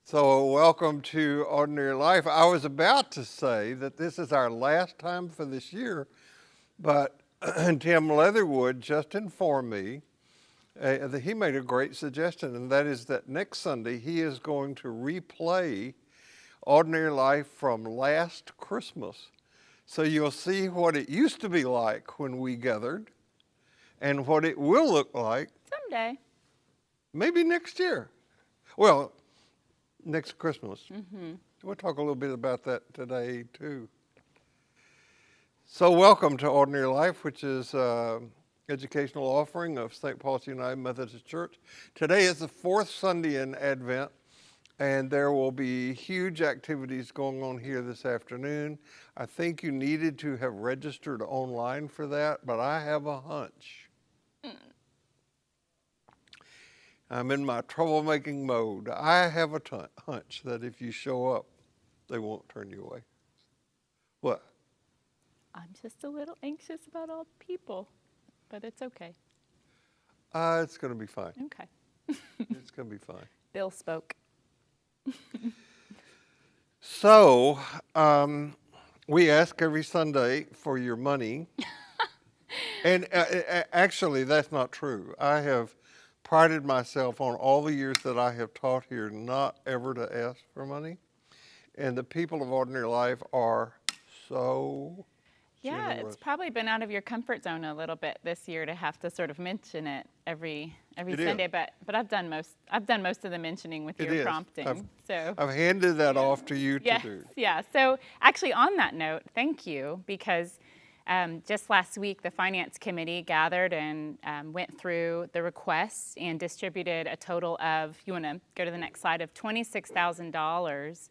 So welcome to Ordinary Life. I was about to say that this is our last time for this year, but Tim Leatherwood just informed me that he made a great suggestion, and that is that next Sunday he is going to replay Ordinary Life from last Christmas. So you'll see what it used to be like when we gathered and what it will look like someday. Maybe next year. Well, next Christmas. We'll talk a little bit about that today, too. So welcome to Ordinary Life, which is educational offering of St. Paul's United Methodist Church. Today is the fourth Sunday in Advent, and there will be huge activities going on here this afternoon. I think you needed to have registered online for that, but I have a hunch. I'm in my troublemaking mode. I have a hunch that if you show up, they won't turn you away. What? I'm just a little anxious about all the people, but it's okay. It's going to be fine. Okay. It's going to be fine. Bill spoke. So, we ask every Sunday for your money. And actually, that's not true. I have prided myself on all the years that I have taught here not ever to ask for money. And the people of Ordinary Life are so generous. It's probably been out of your comfort zone a little bit this year to have to sort of mention it every Sunday, but I've done most of the mentioning with your prompting. I've handed that off to you to do. Yeah. So actually on that note, thank you, because just last week, the Finance Committee gathered and went through the requests and distributed a total of, you want to go to the next slide, of $26,000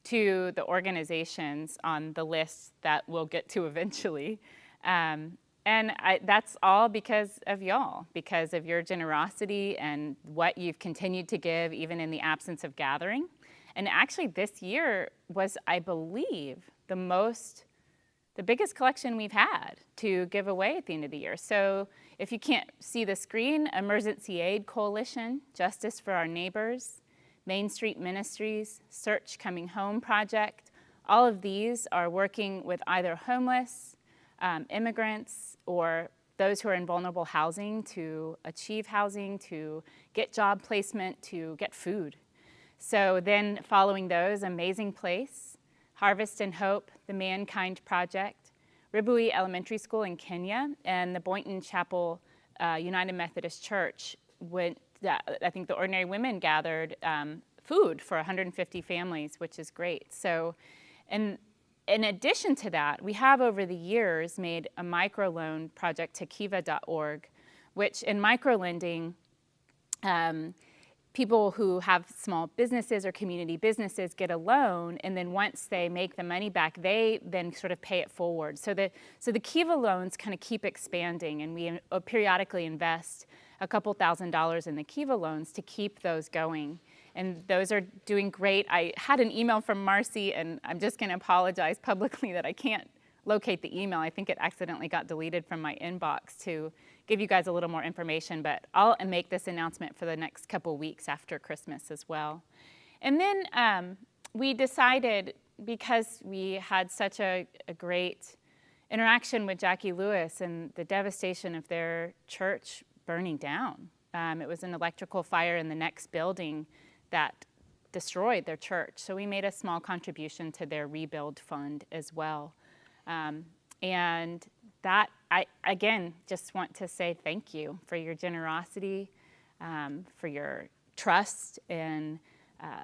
to the organizations on the list that we'll get to eventually. That's all because of y'all, because of your generosity and what you've continued to give even in the absence of gathering. And actually this year was, I believe, the biggest collection we've had to give away at the end of the year. So if you can't see the screen, Emergency Aid Coalition, Justice for Our Neighbors, Main Street Ministries, Search Coming Home Project, all of these are working with either homeless, immigrants, or those who are in vulnerable housing to achieve housing, to get job placement, to get food. So then following those, Amazing Place, Harvest and Hope, the Mankind Project, Ribui Elementary School in Kenya, and the Boynton Chapel United Methodist Church. I think the Ordinary Women gathered food for 150 families, which is great. So, and in addition to that, we have over the years made a microloan project to kiva.org, which in microlending, people who have small businesses or community businesses get a loan, and then once they make the money back, they then sort of pay it forward. So the Kiva loans kind of keep expanding, and we periodically invest a couple $1,000s in the Kiva loans to keep those going. And those are doing great. I had an email from Marcy, and I'm just going to apologize publicly that I can't locate the email. I think it accidentally got deleted from my inbox to give you guys a little more information, but I'll make this announcement for the next couple weeks after Christmas as well. And then we decided, because we had such a great interaction with Jackie Lewis and the devastation of their church burning down. It was an electrical fire in the next building that destroyed their church. So we made a small contribution to their rebuild fund as well. And that, I, again, just want to say thank you for your generosity, for your trust in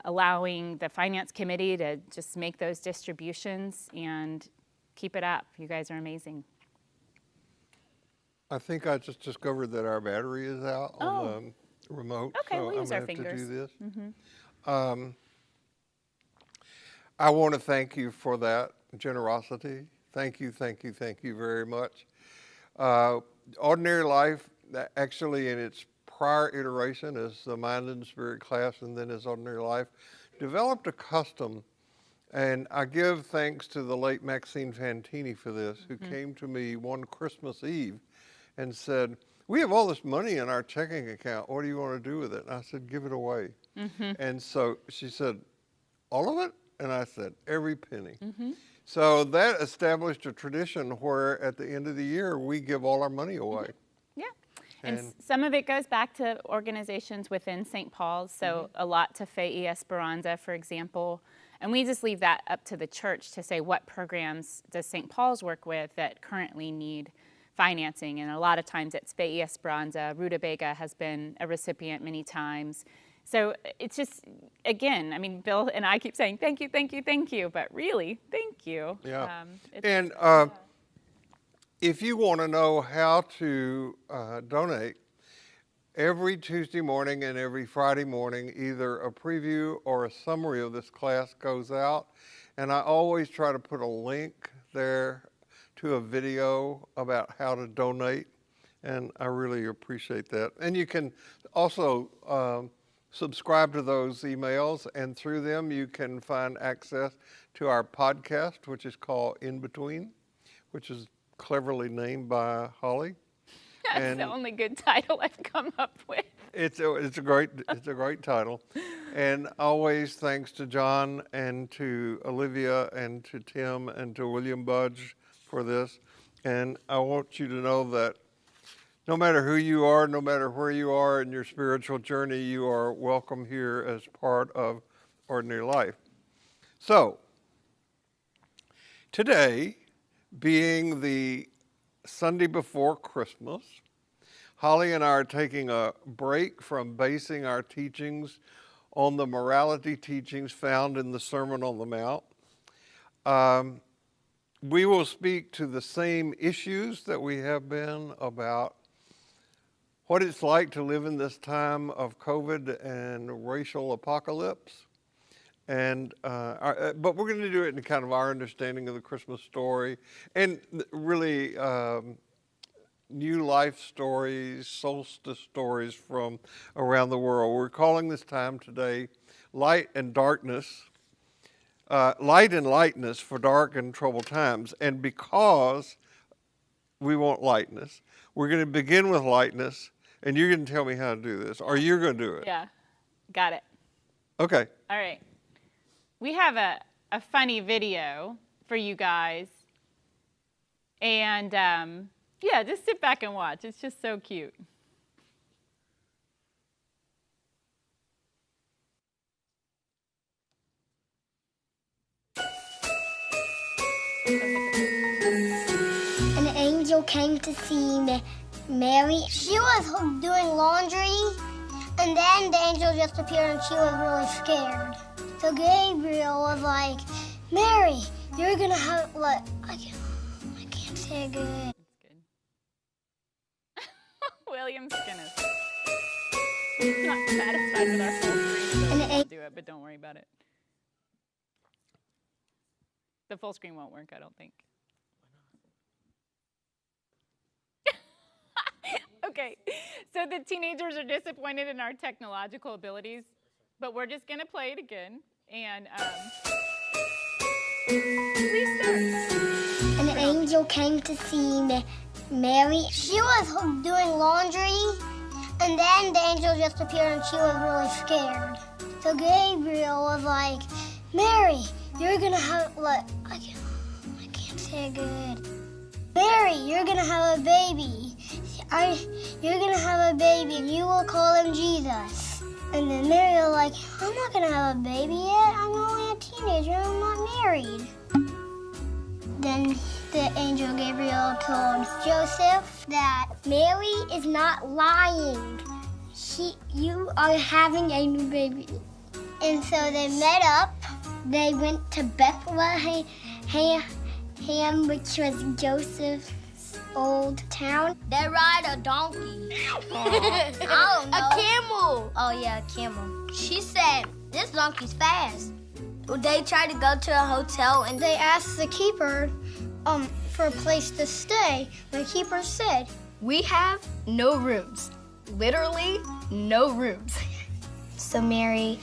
allowing the Finance Committee to just make those distributions, and keep it up. You guys are amazing. I think I just discovered that our battery is out on the remote. Okay, so we'll use our fingers. to do this. I want to thank you for that generosity. Thank you very much. Ordinary Life, actually in its prior iteration as the Mind and Spirit class and then as Ordinary Life, developed a custom, and I give thanks to the late Maxine Fantini for this, who came to me one Christmas Eve and said, "We have all this money in our checking account. What do you want to do with it?" And I said, "Give it away." And so she said, all of it? And I said, every penny. So that established a tradition where at the end of the year, we give all our money away. Yeah. And some of it goes back to organizations within St. Paul's, so a lot to Fe Esperanza, for example. And we just leave that up to the church to say what programs does St. Paul's work with that currently need financing. And a lot of times it's Fe Esperanza. Rutabaga has been a recipient many times. So it's just, again, I mean, Bill and I keep saying, thank you, thank you, thank you, but really, thank you. Yeah. If you want to know how to donate, every Tuesday morning and every Friday morning, either a preview or a summary of this class goes out. And I always try to put a link there to a video about how to donate. And I really appreciate that. And you can also subscribe to those emails, and through them you can find access to our podcast, which is called In Between, which is cleverly named by Holly. That's the only good title I've come up with. It's a great title, and always thanks to John and to Olivia and to Tim and to William Budge for this. And I want you to know that no matter who you are, no matter where you are in your spiritual journey, you are welcome here as part of Ordinary Life. So, today, being the Sunday before Christmas, Holly and I are taking a break from basing our teachings on the morality teachings found in the Sermon on the Mount. We will speak to the same issues that we have been about what it's like to live in this time of COVID and racial apocalypse. And but we're going to do it in kind of our understanding of the Christmas story, and really new life stories, solstice stories from around the world. We're calling this time today Light and Darkness, Light and Lightness for Dark and Troubled Times. And because we want lightness, we're going to begin with lightness, and you're going to tell me how to do this, or you're going to do it. Yeah, got it. Okay. All right. We have a funny video for you guys. And yeah, just sit back and watch. It's just so cute. An angel came to see Mary. She was doing laundry, and then the angel just appeared and she was really scared. So Gabriel was like, Mary, you're gonna have, like, I can't say it good. That's good. William's gonna. He's not satisfied with our full screen, so we'll do it, but don't worry about it. The full screen won't work, I don't think. Okay, so the teenagers are disappointed in our technological abilities, but we're just gonna play it again, and restart. An angel came to see Mary. She was doing laundry, and then the angel just appeared and she was really scared. So Gabriel was like, Mary, you're gonna have, like, I can't say it good. Mary, you're gonna have a baby. You're gonna have a baby, and you will call him Jesus. And then Mary was like, I'm not gonna have a baby yet. I'm only a teenager. I'm not married. Then the angel Gabriel told Joseph that Mary is not lying. You are having a new baby. And so they met up. They went to Bethlehem, which was Joseph's old town. They ride a donkey. I don't know. A camel. Oh yeah, a camel. She said, this donkey's fast. They tried to go to a hotel and they asked the keeper for a place to stay. The keeper said, we have no rooms. Literally no rooms. So Mary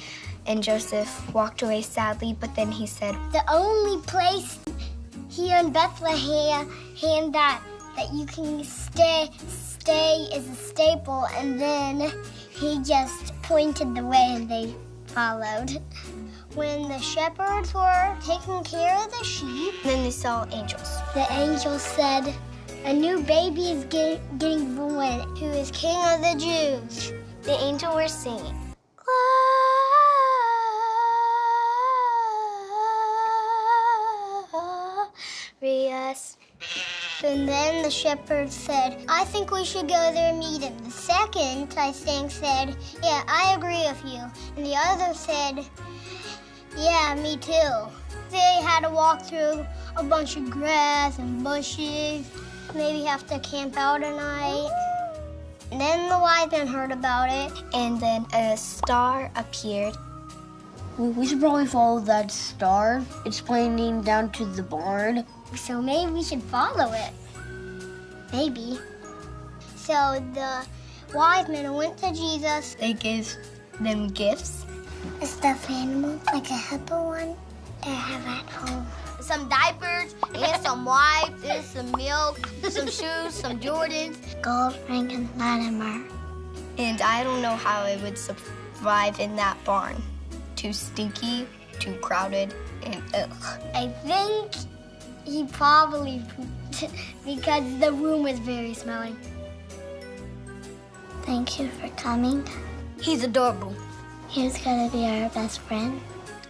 and Joseph walked away sadly, but then he said, the only place here in Bethlehem that you can stay is a stable. And then he just pointed the way and they followed. When the shepherds were taking care of the sheep, then they saw angels. The angels said, a new baby is getting born, who is King of the Jews. The angels were singing. Glorious. And then the shepherd said, I think we should go there and meet him. The second, I think, said, yeah, I agree with you. And the other said, yeah, me too. They had to walk through a bunch of grass and bushes, maybe have to camp out a night. And then the wise men heard about it, and then a star appeared. We should probably follow that star. It's pointing down to the barn. So maybe we should follow it. Maybe. So the wise men went to Jesus. They gave them gifts. A stuffed animal, like a hippo one, that I have at home. Some diapers, and some wipes, and some milk, some shoes, some Jordans. Gold, ring, and Latimer. And I don't know how it would survive in that barn. Too stinky, too crowded, and ugh. I think he probably pooped because the room was very smelly. Thank you for coming. He's adorable. He's gonna be our best friend.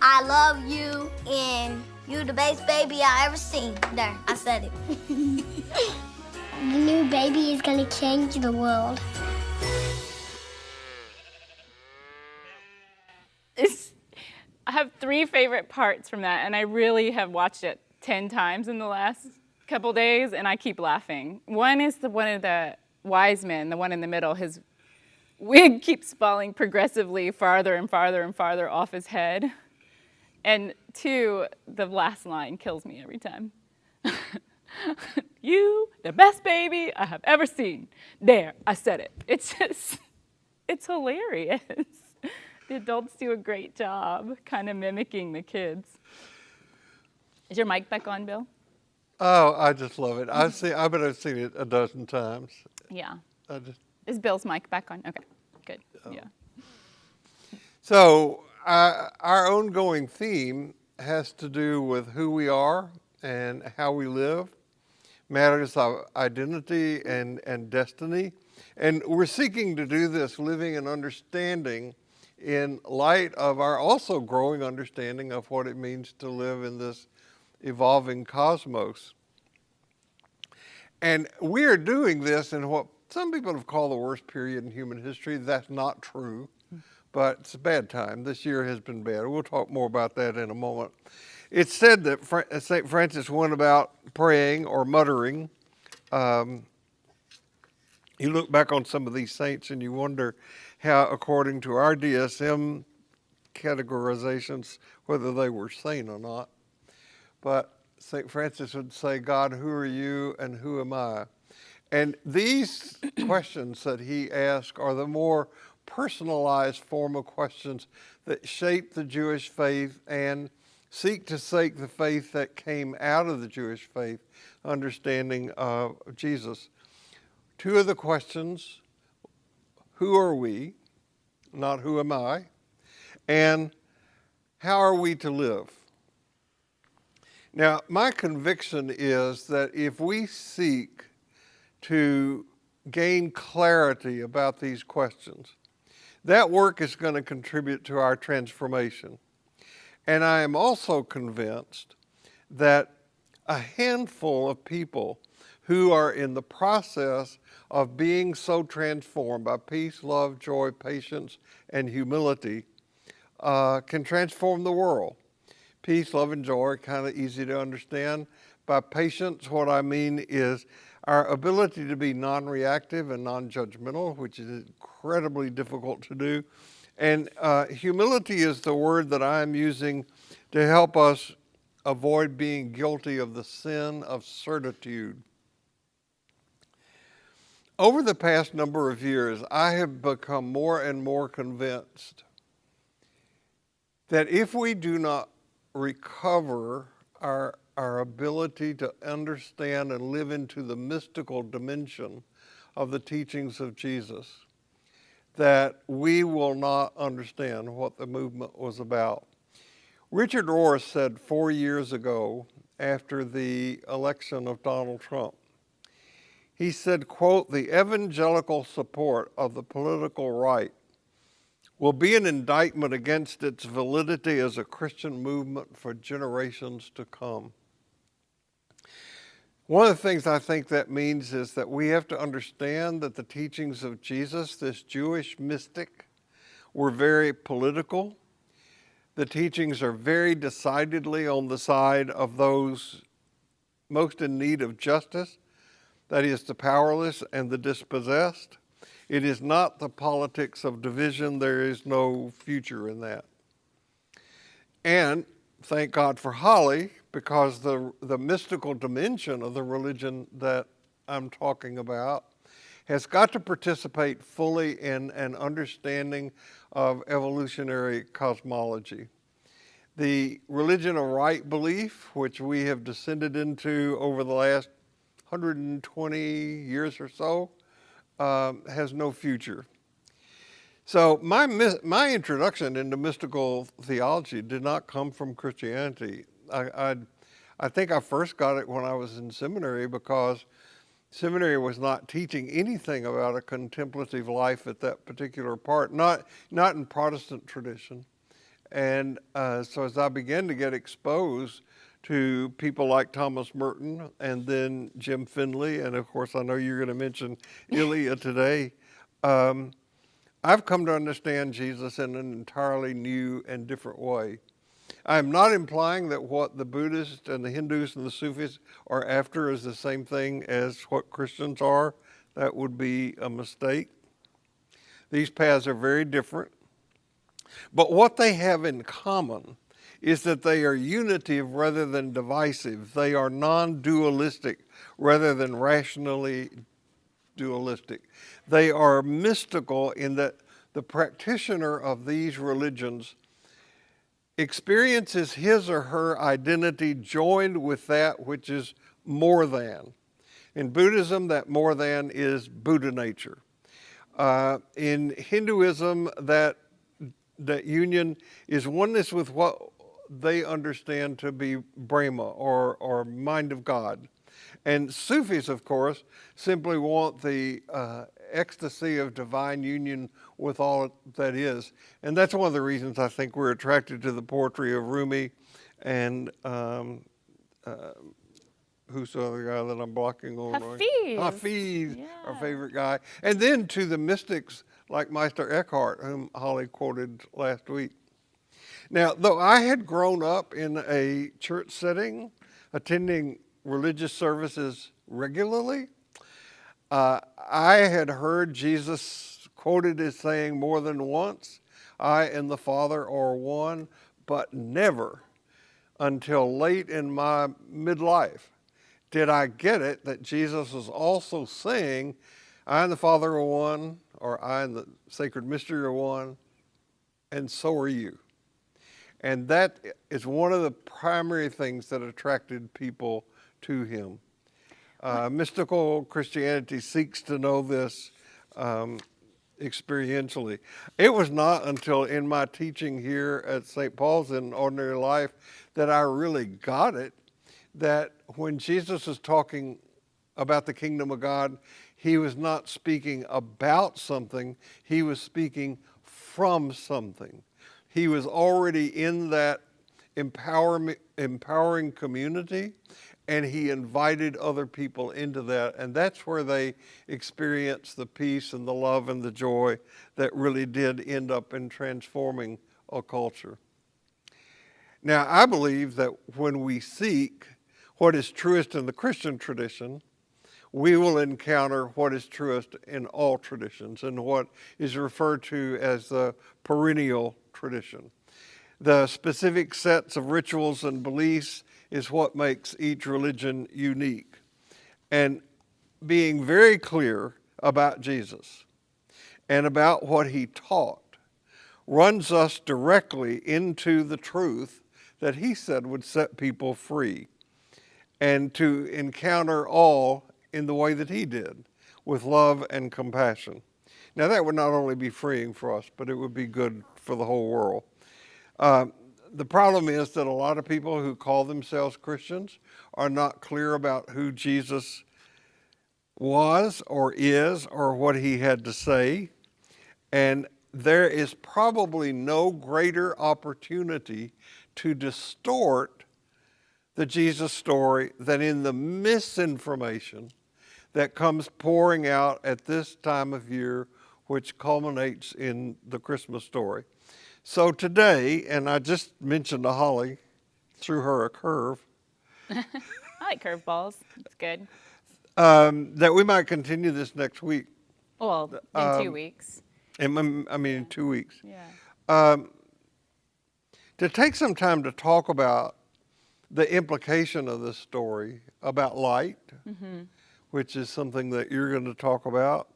I love you, and you the best baby I ever seen. There, I said it. The new baby is gonna change the world. I have 3 favorite parts from that, and I really have watched it 10 times in the last couple days, and I keep laughing. One is one of the wise men, the one in the middle. His wig keeps falling progressively farther and farther and farther off his head. And 2, the last line kills me every time. You, the best baby I have ever seen. There, I said it. It's hilarious. The adults do a great job kind of mimicking the kids. Is your mic back on, Bill? Oh, I just love it. I bet I've seen it a dozen times. Yeah. I just, Is Bill's mic back on? Okay, good. Oh. Yeah. So our ongoing theme has to do with who we are and how we live, matters of identity and destiny. And we're seeking to do this living and understanding in light of our also growing understanding of what it means to live in this evolving cosmos. And we are doing this in what some people have called the worst period in human history. That's not true, but it's a bad time. This year has been bad. We'll talk more about that in a moment. It's said that St. Francis went about praying or muttering. You look back on some of these saints and you wonder how, according to our DSM categorizations, whether they were sane or not. But St. Francis would say, God, who are you and who am I? And these questions that he asked are the more personalized form of questions that shape the Jewish faith and seek to sake the faith that came out of the Jewish faith, understanding of Jesus. 2 of the questions, who are we, not who am I, and how are we to live? Now, my conviction is that if we seek to gain clarity about these questions, that work is going to contribute to our transformation. And I am also convinced that a handful of people who are in the process of being so transformed by peace, love, joy, patience, and humility can transform the world. Peace, love, and joy are kind of easy to understand. By patience, what I mean is our ability to be non-reactive and non-judgmental, which is incredibly difficult to do. And humility is the word that I am using to help us avoid being guilty of the sin of certitude. Over the past number of years, I have become more and more convinced that if we do not recover our ability to understand and live into the mystical dimension of the teachings of Jesus, that we will not understand what the movement was about. Richard Rohr said 4 years ago, after the election of Donald Trump, he said, quote, "The evangelical support of the political right will be an indictment against its validity as a Christian movement for generations to come." One of the things I think that means is that we have to understand that the teachings of Jesus, this Jewish mystic, were very political. The teachings are very decidedly on the side of those most in need of justice, that is, the powerless and the dispossessed. It is not the politics of division. There is no future in that. And thank God for Holly, because the mystical dimension of the religion that I'm talking about has got to participate fully in an understanding of evolutionary cosmology. The religion of right belief, which we have descended into over the last 120 years or so, has no future. So my introduction into mystical theology did not come from Christianity. I think I first got it when I was in seminary, because seminary was not teaching anything about a contemplative life at that particular part, not in Protestant tradition. And so as I began to get exposed to people like Thomas Merton and then Jim Finley, and of course I know you're going to mention Ilya today, I've come to understand Jesus in an entirely new and different way. I'm not implying that what the Buddhists and the Hindus and the Sufis are after is the same thing as what Christians are. That would be a mistake. These paths are very different. But what they have in common is that they are unitive rather than divisive. They are non-dualistic rather than rationally dualistic. They are mystical in that the practitioner of these religions experiences his or her identity joined with that which is more than. In Buddhism, that more than is Buddha nature. In Hinduism, that union is oneness with what they understand to be Brahma, or mind of God. And Sufis, of course, simply want the ecstasy of divine union with all that is. And that's one of the reasons I think we're attracted to the poetry of Rumi and who's the other guy that I'm blocking on? Hafiz, Yeah. our favorite guy. And then to the mystics like Meister Eckhart, whom Holly quoted last week. Now, though I had grown up in a church setting, attending religious services regularly, I had heard Jesus quoted as saying more than once, "I and the Father are one," but never until late in my midlife did I get it that Jesus was also saying, "I and the Father are one," or "I and the sacred mystery are one, and so are you." And that is one of the primary things that attracted people to him. Mystical Christianity seeks to know this experientially. It was not until in my teaching here at St. Paul's in Ordinary Life that I really got it, that when Jesus is talking about the kingdom of God, he was not speaking about something, he was speaking from something. He was already in that empowering community, and he invited other people into that. And that's where they experienced the peace and the love and the joy that really did end up in transforming a culture. Now, I believe that when we seek what is truest in the Christian tradition, we will encounter what is truest in all traditions and what is referred to as the perennial tradition. The specific sets of rituals and beliefs is what makes each religion unique. And being very clear about Jesus and about what he taught runs us directly into the truth that he said would set people free, and to encounter all in the way that he did, with love and compassion. Now that would not only be freeing for us, but it would be good for the whole world. The problem is that a lot of people who call themselves Christians are not clear about who Jesus was or is or what he had to say. And there is probably no greater opportunity to distort the Jesus story than in the misinformation that comes pouring out at this time of year, which culminates in the Christmas story. So today, and I just mentioned to Holly, threw her a curve, I like curveballs. It's good. that we might continue this next week. Well, in 2 weeks. I mean, in 2 weeks. Yeah. To take some time to talk about the implication of this story about light, which is something that you're going to talk about,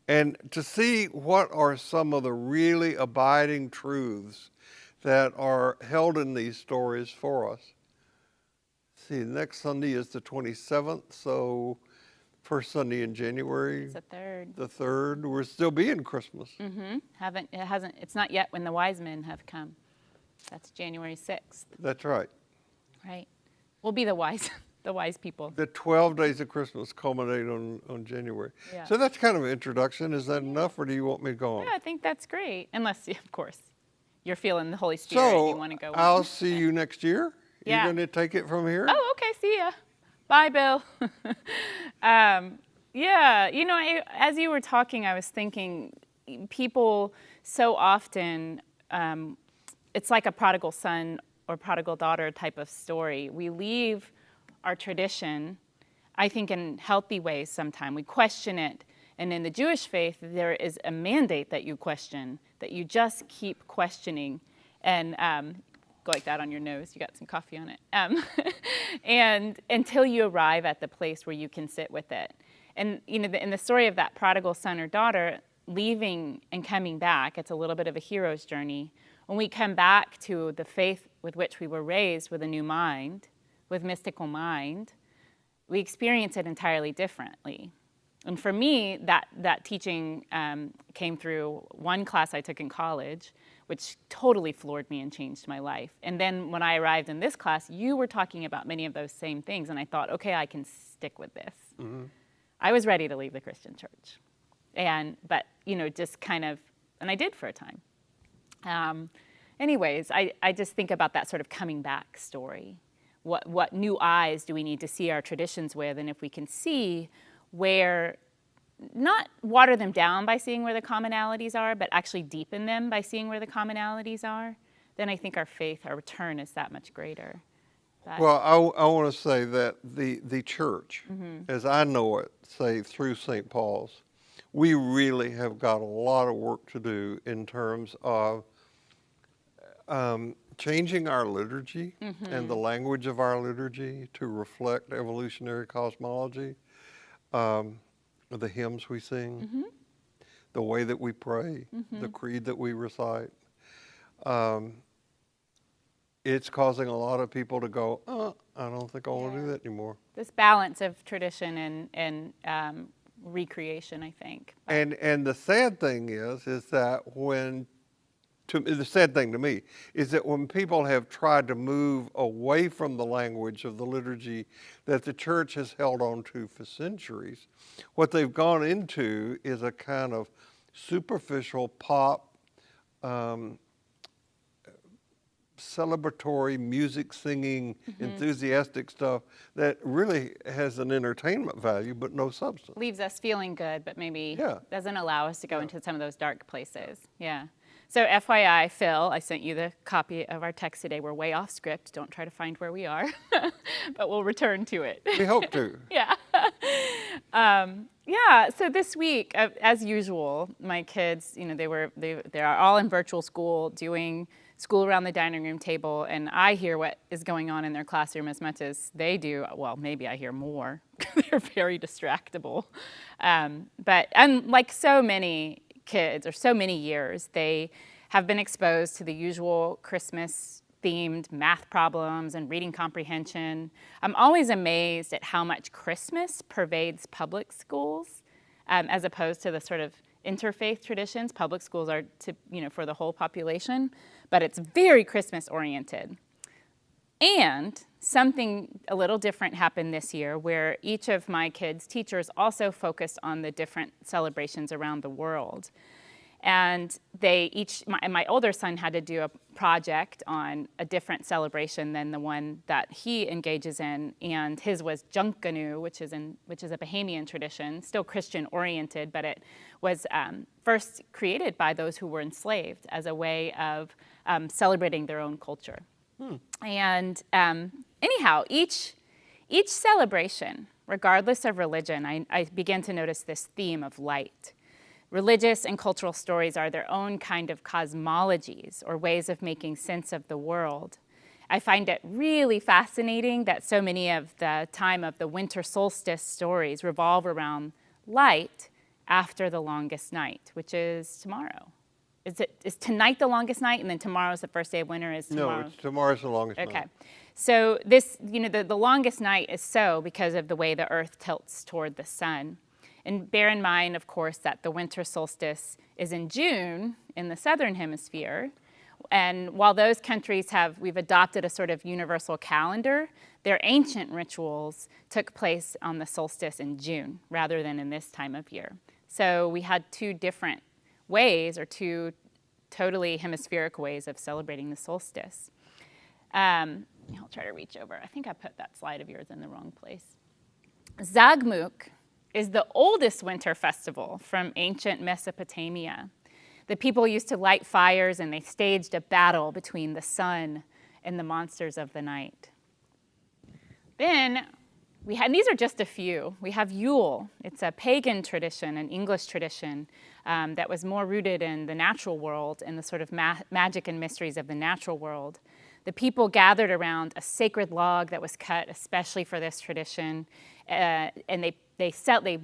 and to see what are some of the really abiding truths that are held in these stories for us. See, next Sunday is the 27th, so first Sunday in January. It's the 3rd. The 3rd. We're still being Christmas. It's not yet when the wise men have come. That's January 6th. That's right. Right. We'll be the wise people. The 12 days of Christmas culminate on January. Yeah. So that's kind of an introduction. Is that enough, or do you want me to go on? Yeah, I think that's great. Unless, of course, you're feeling the Holy Spirit and you want to go on. I'll see you next year. Yeah. You're going to take it from here? Oh, okay. See ya. Bye, Bill. Yeah, as you were talking, I was thinking people so often, it's like a prodigal son or prodigal daughter type of story. We leave our tradition, I think, in healthy ways sometimes. We question it. And in the Jewish faith, there is a mandate that you question, that you just keep questioning. And go like that on your nose. You got some coffee on it. And until you arrive at the place where you can sit with it. And in the story of that prodigal son or daughter, leaving and coming back, it's a little bit of a hero's journey. When we come back to the faith with which we were raised, with a new mind, with mystical mind, we experience it entirely differently. And for me, that teaching came through one class I took in college, which totally floored me and changed my life. And then when I arrived in this class, you were talking about many of those same things, and I thought, okay, I can stick with this. Mm-hmm. I was ready to leave the Christian church. But just kind of, and I did for a time. Anyways, I just think about that sort of coming back story. What new eyes do we need to see our traditions with? And if we can see where, not water them down by seeing where the commonalities are, but actually deepen them by seeing where the commonalities are, then I think our faith, our return is that much greater. But, well, I want to say that the church, as I know it, say through St. Paul's, we really have got a lot of work to do in terms of changing our liturgy and the language of our liturgy to reflect evolutionary cosmology, the hymns we sing, the way that we pray, the creed that we recite. It's causing a lot of people to go, I don't think I want to do that anymore. This balance of tradition and recreation, I think. And the sad thing is that the sad thing to me is that when people have tried to move away from the language of the liturgy that the church has held on to for centuries, what they've gone into is a kind of superficial pop, celebratory music singing, enthusiastic stuff that really has an entertainment value but no substance. Leaves us feeling good, but maybe doesn't allow us to go into some of those dark places. Yeah. So FYI, Phil, I sent you the copy of our text today. We're way off script. Don't try to find where we are, but we'll return to it. We hope to. Yeah. So this week, as usual, my kids, they are all in virtual school doing school around the dining room table, and I hear what is going on in their classroom as much as they do. Well, maybe I hear more. They're very distractible. But like so many kids, or so many years, they have been exposed to the usual Christmas-themed math problems and reading comprehension. I'm always amazed at how much Christmas pervades public schools, as opposed to the sort of interfaith traditions. Public schools are for the whole population, but it's very Christmas oriented. And something a little different happened this year where each of my kids' teachers also focused on the different celebrations around the world. And my older son had to do a project on a different celebration than the one that he engages in, and his was Junkanoo, which is a Bahamian tradition, still Christian oriented, but it was first created by those who were enslaved as a way of celebrating their own culture. And anyhow, each celebration, regardless of religion, I began to notice this theme of light. Religious and cultural stories are their own kind of cosmologies or ways of making sense of the world. I find it really fascinating that so many of the time of the winter solstice stories revolve around light after the longest night, which is tomorrow. Is tonight the longest night, and then tomorrow is the first day of winter? Is tomorrow? No, tomorrow's the longest night. Okay. So this, the longest night is so because of the way the earth tilts toward the sun. And bear in mind, of course, that the winter solstice is in June in the southern hemisphere. And while those countries we've adopted a sort of universal calendar, their ancient rituals took place on the solstice in June rather than in this time of year. So we had two different ways, or two totally hemispheric ways of celebrating the solstice. I'll try to reach over. I think I put that slide of yours in the wrong place. Zagmuk is the oldest winter festival from ancient Mesopotamia. The people used to light fires, and they staged a battle between the sun and the monsters of the night. Then these are just a few. We have Yule. It's a pagan tradition, an English tradition that was more rooted in the natural world and the sort of magic and mysteries of the natural world. The people gathered around a sacred log that was cut especially for this tradition, and they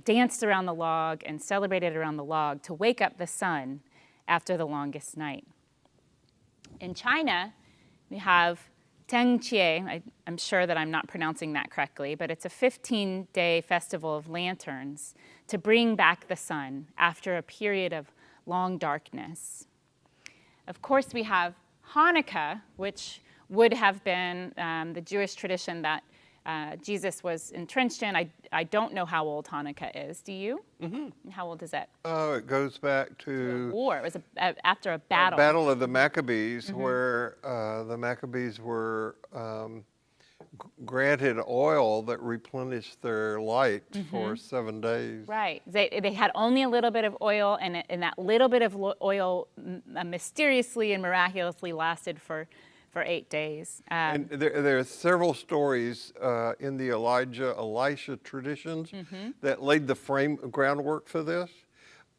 danced around the log and celebrated around the log to wake up the sun after the longest night. In China, we have Tengqie. I'm sure that I'm not pronouncing that correctly, but it's a 15-day festival of lanterns to bring back the sun after a period of long darkness. Of course, we have Hanukkah, which would have been the Jewish tradition that Jesus was entrenched in. I don't know how old Hanukkah is. Do you? Mm-hmm. How old is it? It goes back to a war. It was after a battle. Battle of the Maccabees, where the Maccabees were granted oil that replenished their light for 7 days. Right. They had only a little bit of oil, and that little bit of oil mysteriously and miraculously lasted for 8 days. And there are several stories in the Elisha traditions that laid the groundwork for this.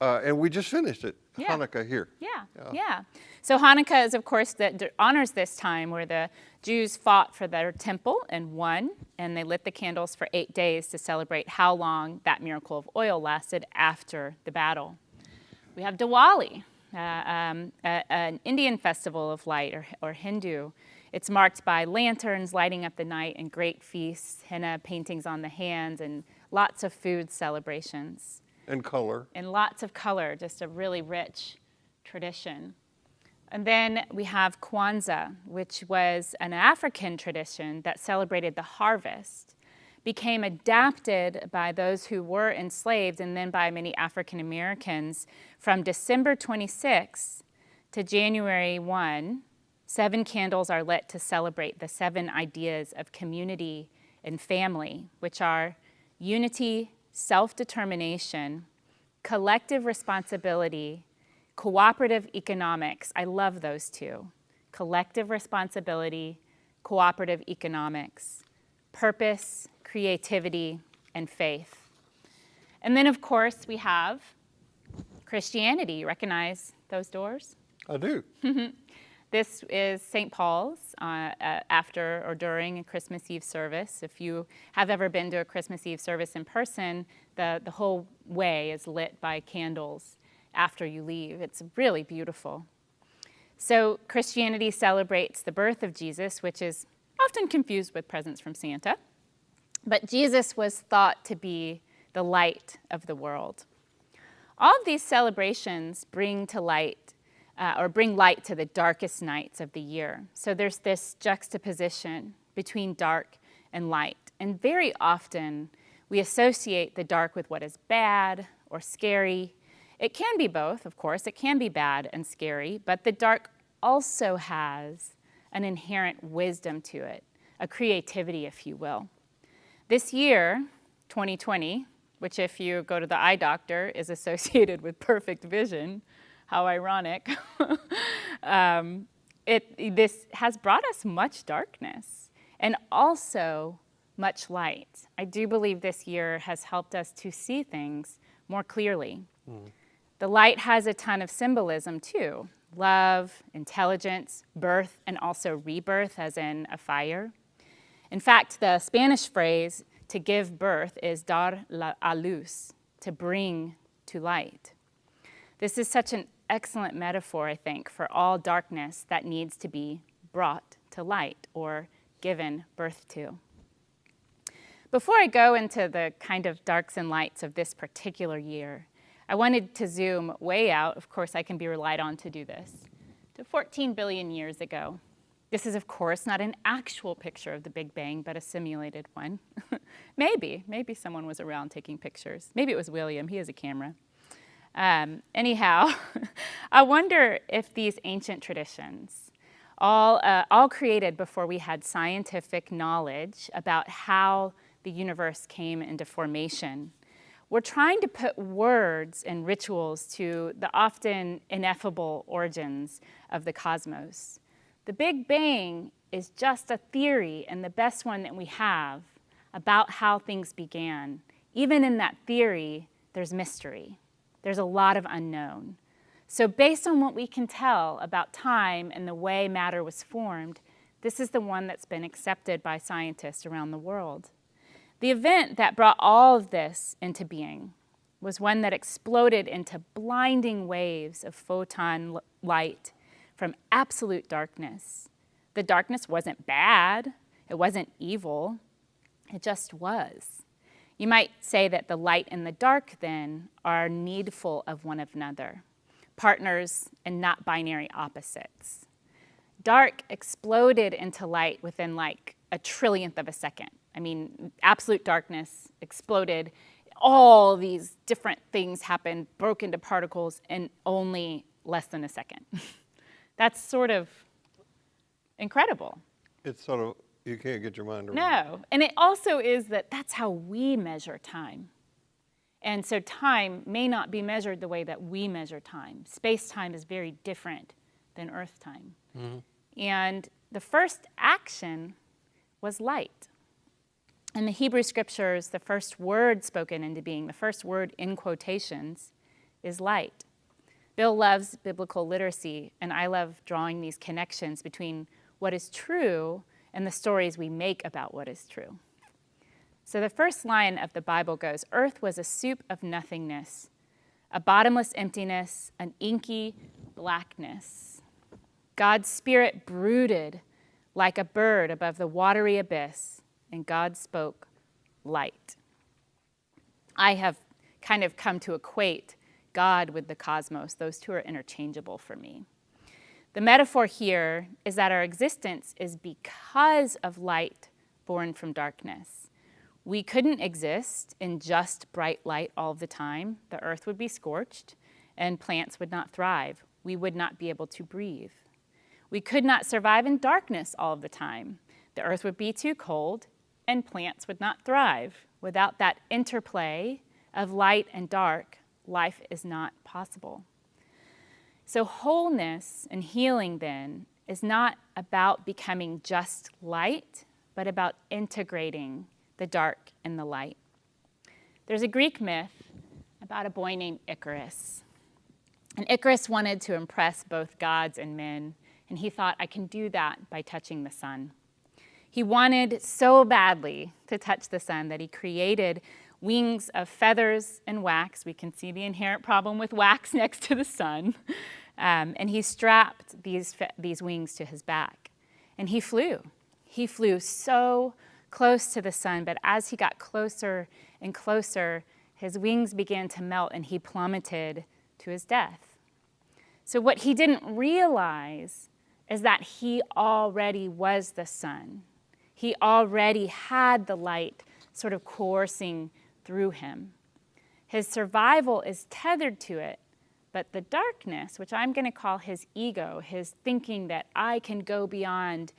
And we just finished it, Hanukkah here. Yeah. So Hanukkah is, of course, that honors this time where the Jews fought for their temple and won, and they lit the candles for 8 days to celebrate how long that miracle of oil lasted after the battle. We have Diwali. An Indian festival of light, or Hindu. It's marked by lanterns lighting up the night and great feasts, henna paintings on the hands, and lots of food celebrations. And color. And lots of color, just a really rich tradition. And then we have Kwanzaa, which was an African tradition that celebrated the harvest, became adapted by those who were enslaved and then by many African Americans. From December 26 to January 1, 7 candles are lit to celebrate the 7 ideas of community and family, which are unity, self-determination, collective responsibility, cooperative economics. I love those two. Collective responsibility, cooperative economics, purpose, creativity, and faith. And then, of course, we have Christianity. You recognize those doors? I do. This is St. Paul's after or during a Christmas Eve service. If you have ever been to a Christmas Eve service in person, the whole way is lit by candles after you leave. It's really beautiful. So Christianity celebrates the birth of Jesus, which is often confused with presents from Santa. But Jesus was thought to be the light of the world. All of these celebrations bring to light, or bring light to the darkest nights of the year. So there's this juxtaposition between dark and light. And very often we associate the dark with what is bad or scary. It can be both, of course. It can be bad and scary, but the dark also has an inherent wisdom to it, a creativity, if you will. This year, 2020, which if you go to the eye doctor is associated with perfect vision, how ironic, this has brought us much darkness and also much light. I do believe this year has helped us to see things more clearly. The light has a ton of symbolism too. Love, intelligence, birth, and also rebirth, as in a fire. In fact, the Spanish phrase to give birth is dar a luz, to bring to light. This is such an excellent metaphor, I think, for all darkness that needs to be brought to light or given birth to. Before I go into the kind of darks and lights of this particular year, I wanted to zoom way out, of course I can be relied on to do this, to 14 billion years ago. This is, of course, not an actual picture of the Big Bang, but a simulated one. Maybe someone was around taking pictures. Maybe it was William, he has a camera. Anyhow, I wonder if these ancient traditions, all created before we had scientific knowledge about how the universe came into formation, we're trying to put words and rituals to the often ineffable origins of the cosmos. The Big Bang is just a theory, and the best one that we have, about how things began. Even in that theory, there's mystery. There's a lot of unknown. So based on what we can tell about time and the way matter was formed, this is the one that's been accepted by scientists around the world. The event that brought all of this into being was one that exploded into blinding waves of photon light from absolute darkness. The darkness wasn't bad, it wasn't evil, it just was. You might say that the light and the dark then are needful of one another, partners and not binary opposites. Dark exploded into light within like a trillionth of a second. I mean, absolute darkness exploded. All these different things happened, broke into particles in only less than a second. That's sort of incredible. It's sort of, you can't get your mind around it. No, and it also is that's how we measure time. And so time may not be measured the way that we measure time. Space-time is very different than Earth time. And the first action was light. In the Hebrew scriptures, the first word spoken into being, the first word in quotations, is light. Bill loves biblical literacy, and I love drawing these connections between what is true and the stories we make about what is true. So the first line of the Bible goes, "Earth was a soup of nothingness, a bottomless emptiness, an inky blackness. God's spirit brooded like a bird above the watery abyss, and God spoke light." I have kind of come to equate God with the cosmos. Those two are interchangeable for me. The metaphor here is that our existence is because of light born from darkness. We couldn't exist in just bright light all the time. The earth would be scorched and plants would not thrive. We would not be able to breathe. We could not survive in darkness all the time. The earth would be too cold and plants would not thrive. Without that interplay of light and dark, life is not possible. So wholeness and healing then is not about becoming just light, but about integrating the dark and the light. There's a Greek myth about a boy named Icarus. And Icarus wanted to impress both gods and men, and he thought, I can do that by touching the sun. He wanted so badly to touch the sun that he created wings of feathers and wax. We can see the inherent problem with wax next to the sun. And he strapped these wings to his back. And he flew. He flew so close to the sun, but as he got closer and closer, His wings began to melt and he plummeted to his death. So what he didn't realize is that he already was the sun. He already had the light sort of coursing through him. His survival is tethered to it, but the darkness, which I'm going to call his ego, his thinking that I can go beyond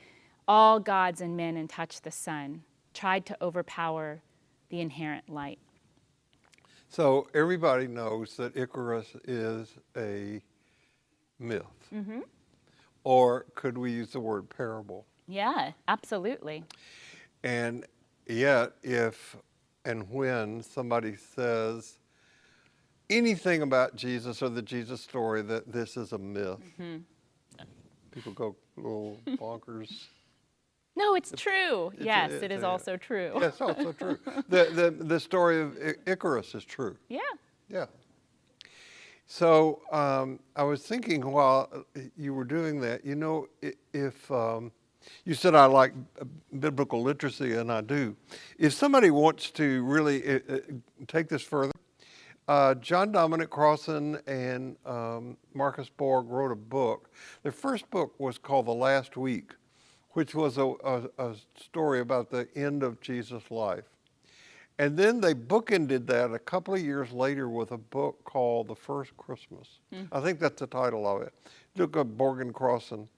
all gods and men and touch the sun, tried to overpower the inherent light. So everybody knows that Icarus is a myth. Mm-hmm. Or could we use the word parable? Yeah, absolutely. And yet, if and when somebody says anything about Jesus or the Jesus story that this is a myth, people go a little bonkers. No, it's true. Yes, it is a- also true. Yeah, it's also true. The story of Icarus is true. Yeah. Yeah. So I was thinking while you were doing that, you know, if you said I like biblical literacy, and I do. If somebody wants to really take this further, John Dominic Crossan and Marcus Borg wrote a book. Their first book was called The Last Week, which was a story about the end of Jesus' life. And then they bookended that a couple of years later with a book called The First Christmas. I think that's the title of it. Look up Borg and Crossan.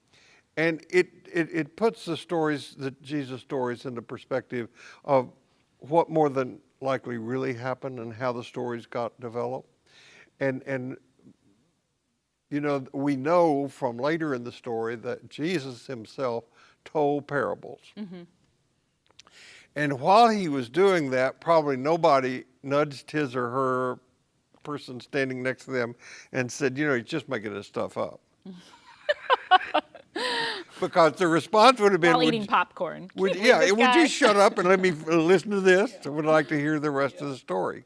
And it puts the stories, the Jesus stories, into perspective of what more than likely really happened and how the stories got developed. And you know, we know from later in the story that Jesus himself told parables. And while he was doing that, probably nobody nudged his or her person standing next to them and said, you know, he's just making this stuff up. Because the response would have been, While eating popcorn. would Can't believe this you guy. shut up and let me listen to this? I would like to hear the rest of the story.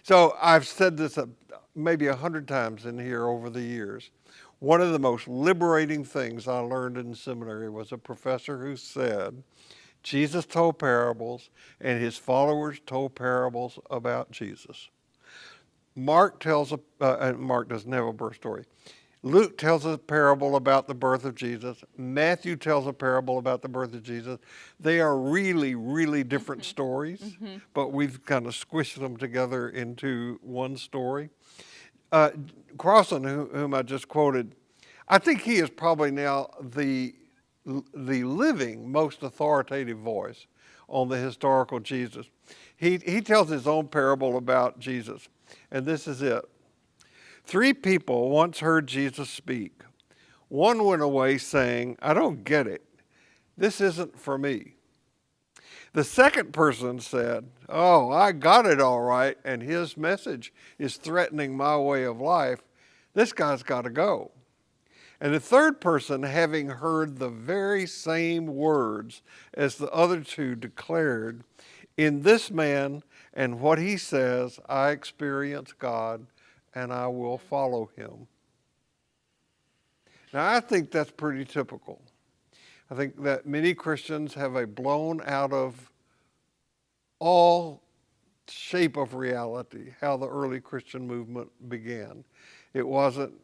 So I've said this maybe 100 times in here over the years. One of the most liberating things I learned in seminary was a professor who said, Jesus told parables and his followers told parables about Jesus. Mark tells Mark doesn't have a birth story. Luke tells a parable about the birth of Jesus. Matthew tells a parable about the birth of Jesus. They are really, really different stories, but we've kind of squished them together into one story. Crossan, whom I just quoted, I think he is probably now the living most authoritative voice on the historical Jesus. He tells his own parable about Jesus, and this is it. 3 people once heard Jesus speak. One went away saying, I don't get it. This isn't for me. The second person said, oh, I got it all right, and his message is threatening my way of life. This guy's got to go. And the third person, having heard the very same words as the other 2, declared, in this man and what he says, I experience God and I will follow him. Now, I think that's pretty typical. I think that many Christians have a blown out of all shape of reality how the early Christian movement began. It wasn't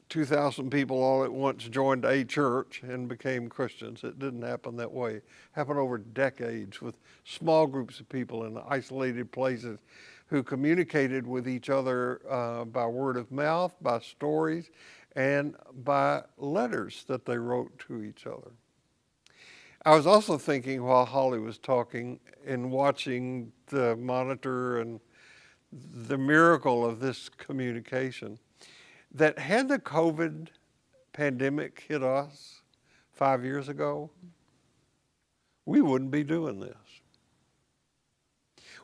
2,000 people all at once joined a church and became Christians. It didn't happen that way. It happened over decades with small groups of people in isolated places who communicated with each other by word of mouth, by stories, and by letters that they wrote to each other. I was also thinking while Holly was talking and watching the monitor and the miracle of this communication, that had the COVID pandemic hit us 5 years ago, we wouldn't be doing this.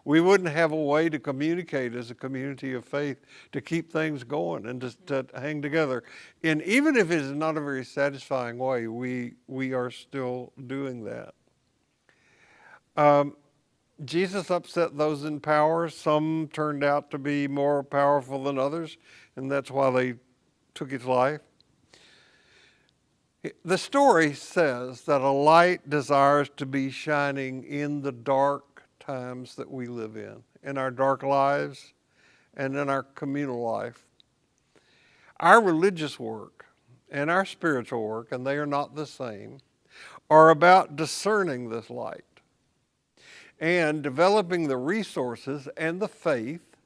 We wouldn't have a way to communicate as a community of faith to keep things going and to hang together. And even if it is not a very satisfying way, we are still doing that. Jesus upset those in power. Some turned out to be more powerful than others, and that's why they took his life. The story says that a light desires to be shining in the dark times that we live in. in our dark lives and in our communal life. Our religious work and our spiritual work, and they are not the same, are about discerning this light and developing the resources and the faith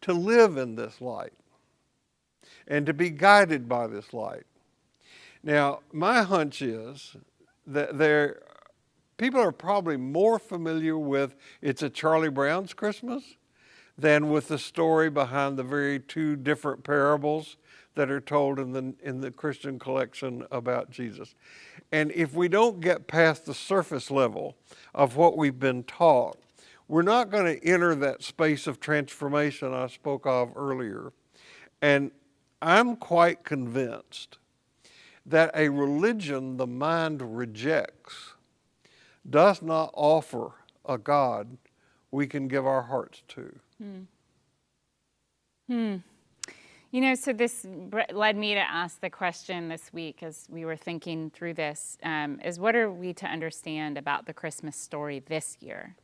to live in this light and to be guided by this light. Now, my hunch is that people are probably more familiar with It's a Charlie Brown's Christmas than with the story behind the very two different parables that are told in the Christian collection about Jesus. And if we don't get past the surface level of what we've been taught, we're not going to enter that space of transformation I spoke of earlier. And I'm quite convinced that a religion the mind rejects does not offer a God we can give our hearts to. You know, so this led me to ask the question this week as we were thinking through this, is what are we to understand about the Christmas story this year,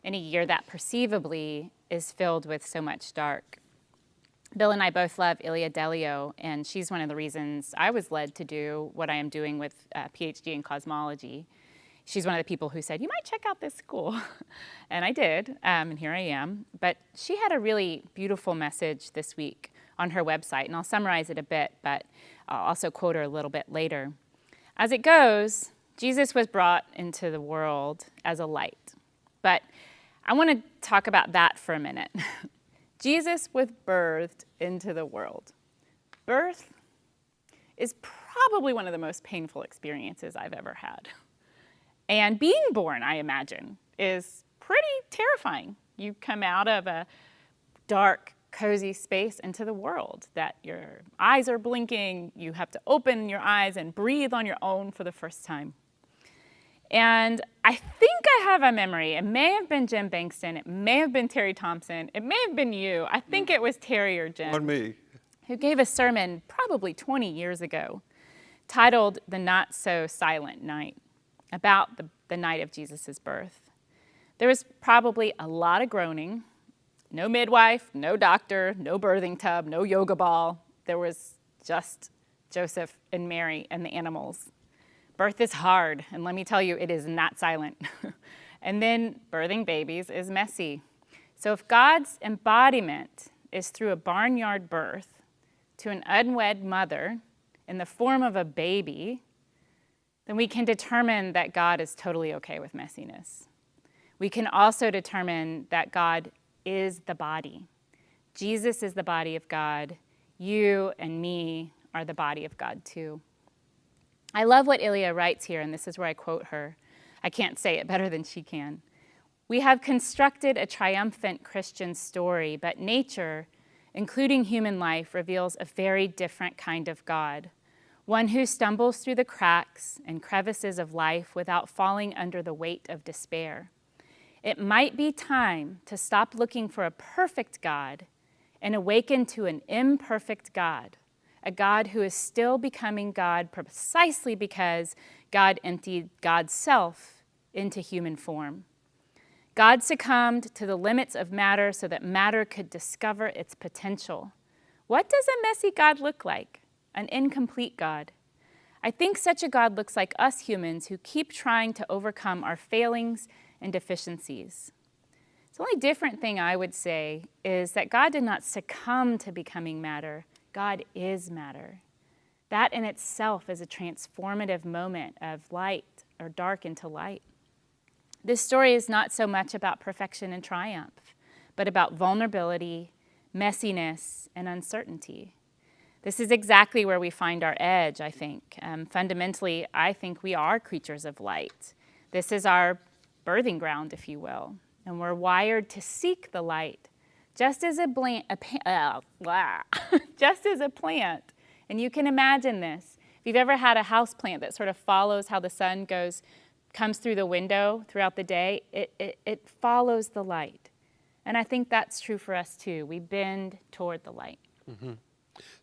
in a year that perceivably is filled with so much dark? Bill and I both love Ilia Delio, and she's one of the reasons I was led to do what I am doing with a PhD in cosmology. She's one of the people who said, you might check out this school. And I did, and here I am. But she had a really beautiful message this week on her website, and I'll summarize it a bit, but I'll also quote her a little bit later. As it goes, Jesus was brought into the world as a light. But I want to talk about that for a minute. Jesus was birthed into the world. Birth is probably one of the most painful experiences I've ever had. And being born, I imagine, is pretty terrifying. You come out of a dark, cozy space into the world that your eyes are blinking. You have to open your eyes and breathe on your own for the first time. And I think I have a memory. It may have been Jim Bankston. It may have been Terry Thompson. It may have been you. I think it was Terry or Jim. On me. Who gave a sermon probably 20 years ago titled The Not So Silent Night, about the night of Jesus' birth. There was probably a lot of groaning. No midwife, no doctor, no birthing tub, no yoga ball. There was just Joseph and Mary and the animals. Birth is hard, and let me tell you, it is not silent. And then birthing babies is messy. So if God's embodiment is through a barnyard birth to an unwed mother in the form of a baby, then we can determine that God is totally okay with messiness. We can also determine that God is the body. Jesus is the body of God. You and me are the body of God too. I love what Ilia writes here, and this is where I quote her. I can't say it better than she can. We have constructed a triumphant Christian story, but nature, including human life, reveals a very different kind of God, one who stumbles through the cracks and crevices of life without falling under the weight of despair. It might be time to stop looking for a perfect God and awaken to an imperfect God, a God who is still becoming God precisely because God emptied God's self into human form. God succumbed to the limits of matter so that matter could discover its potential. What does a messy God look like? An incomplete God. I think such a God looks like us humans who keep trying to overcome our failings and deficiencies. The only different thing I would say is that God did not succumb to becoming matter. God is matter. That in itself is a transformative moment of light or dark into light. This story is not so much about perfection and triumph, but about vulnerability, messiness, and uncertainty. This is exactly where we find our edge, I think. Fundamentally, I think we are creatures of light. This is our birthing ground, if you will, and we're wired to seek the light, just as a plant. And you can imagine this. If you've ever had a house plant that sort of follows how the sun comes through the window throughout the day, it follows the light. And I think that's true for us too. We bend toward the light. Mm-hmm.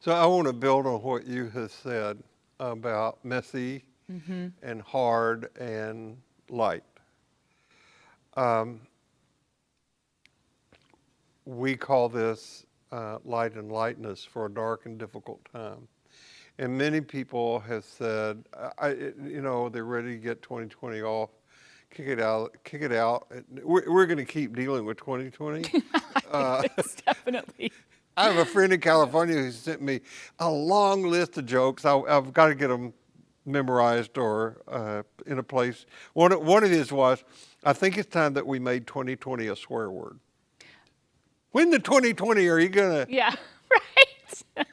So I want to build on what you have said about messy and hard and light. we call this light and lightness for a dark and difficult time. And many people have said, they're ready to get 2020 off, kick it out. We're going to keep dealing with 2020. It's definitely. I have a friend in California who sent me a long list of jokes. I've got to get them memorized or in a place. One of his was, I think it's time that we made 2020 a swear word. When the 2020 are you going to? Yeah, right.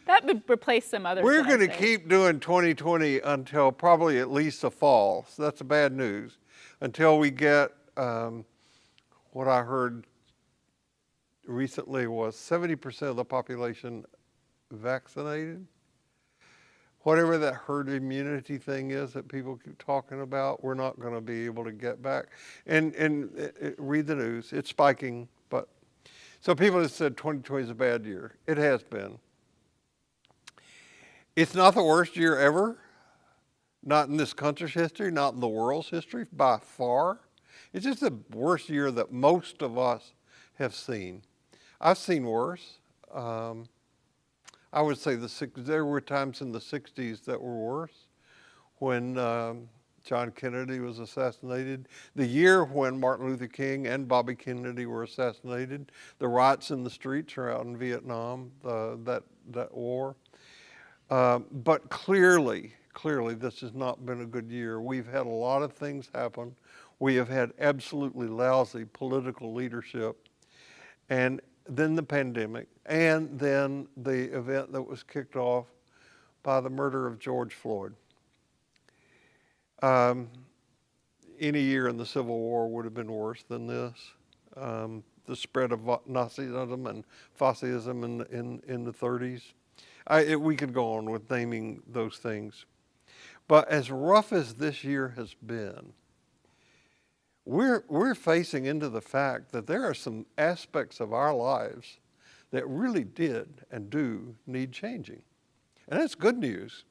That would replace some other. We're going to keep doing 2020 until probably at least the fall. So that's bad news. Until we get what I heard recently was 70% of the population vaccinated. Whatever that herd immunity thing is that people keep talking about, we're not going to be able to get back. And read the news. It's spiking. But so people have said 2020 is a bad year. It has been. It's not the worst year ever, not in this country's history, not in the world's history, by far. It's just the worst year that most of us have seen. I've seen worse. I would say there were times in the 60s that were worse, when John Kennedy was assassinated, the year when Martin Luther King and Bobby Kennedy were assassinated, the riots in the streets around Vietnam, that war. But clearly, this has not been a good year. We've had a lot of things happen. We have had absolutely lousy political leadership, and then the pandemic, and then the event that was kicked off by the murder of George Floyd. Any year in the Civil War would have been worse than this. The spread of Nazism and fascism in the 30s. We could go on with naming those things. But as rough as this year has been, we're facing into the fact that there are some aspects of our lives that really did and do need changing. And that's good news.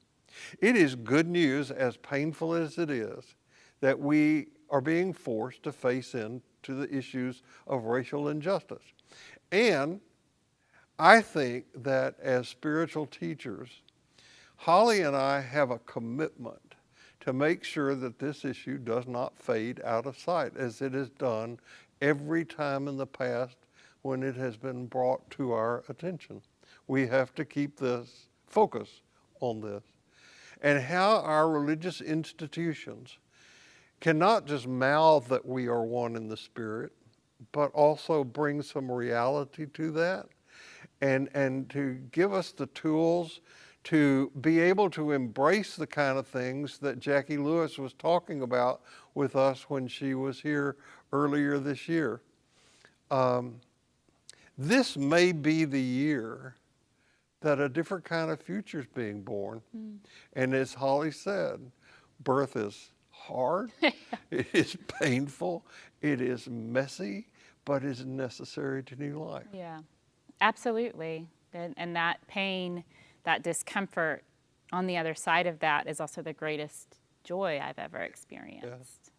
It is good news, as painful as it is, that we are being forced to face into the issues of racial injustice. And I think that as spiritual teachers, Holly and I have a commitment to make sure that this issue does not fade out of sight, as it has done every time in the past when it has been brought to our attention. We have to keep this focus on this. And how our religious institutions cannot just mouth that we are one in the Spirit, but also bring some reality to that, and to give us the tools to be able to embrace the kind of things that Jackie Lewis was talking about with us when she was here earlier this year. This may be the year that a different kind of future is being born. And as Holly said, birth is hard, it is painful, it is messy, but it's necessary to new life. Yeah, absolutely. And that pain, that discomfort on the other side of that is also the greatest joy I've ever experienced. Yeah.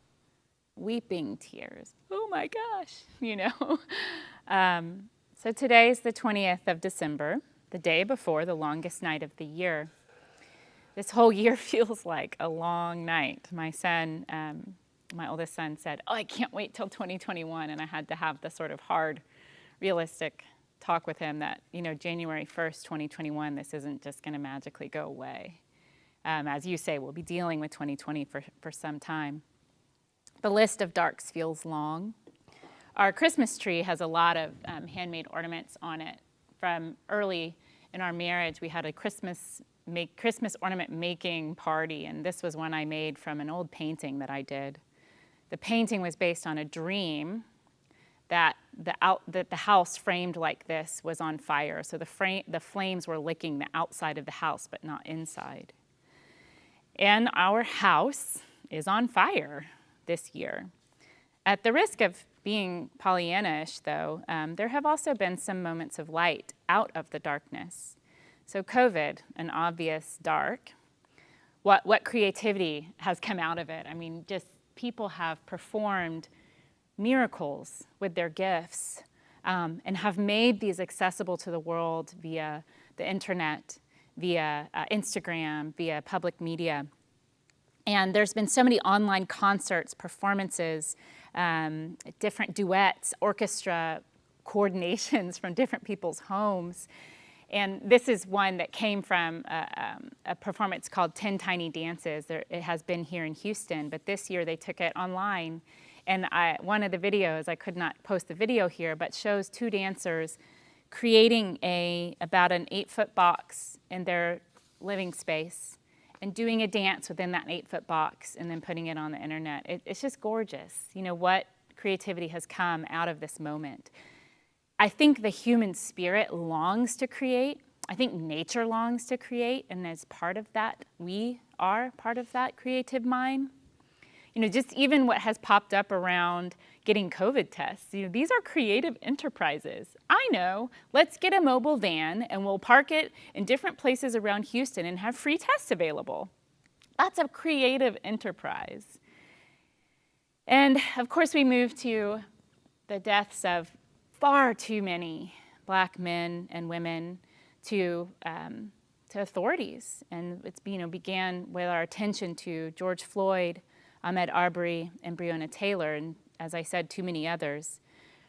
Weeping tears. Oh my gosh, So today's the 20th of December, the day before the longest night of the year. This whole year feels like a long night. My son, my oldest son said, I can't wait till 2021. And I had to have the sort of hard, realistic talk with him that, January 1st, 2021, this isn't just going to magically go away. As you say, we'll be dealing with 2020 for some time. The list of darks feels long. Our Christmas tree has a lot of handmade ornaments on it. From early in our marriage, we had a Christmas ornament making party, and this was one I made from an old painting that I did. The painting was based on a dream that the house framed like this was on fire. So the flames were licking the outside of the house, but not inside. And our house is on fire this year. At the risk of being Pollyanna-ish, though, there have also been some moments of light out of the darkness. So COVID, an obvious dark. What creativity has come out of it? I mean, just people have performed miracles with their gifts. and have made these accessible to the world via the internet, via Instagram, via public media. And there's been so many online concerts, performances, different duets, orchestra coordinations from different people's homes. And this is one that came from a performance called 10 Tiny Dances. It has been here in Houston, but this year they took it online. And one of the videos, I could not post the video here, but shows two dancers creating about an 8-foot box in their living space and doing a dance within that 8-foot box and then putting it on the internet. It's just gorgeous, you know, what creativity has come out of this moment. I think the human spirit longs to create. I think nature longs to create, and as part of that, we are part of that creative mind. You know, just even what has popped up around getting COVID tests, you know, these are creative enterprises. I know, let's get a mobile van and we'll park it in different places around Houston and have free tests available. That's a creative enterprise. And of course we move to the deaths of far too many Black men and women to authorities. And it's, you know, began with our attention to George Floyd, Ahmaud Arbery, and Breonna Taylor, and as I said, too many others.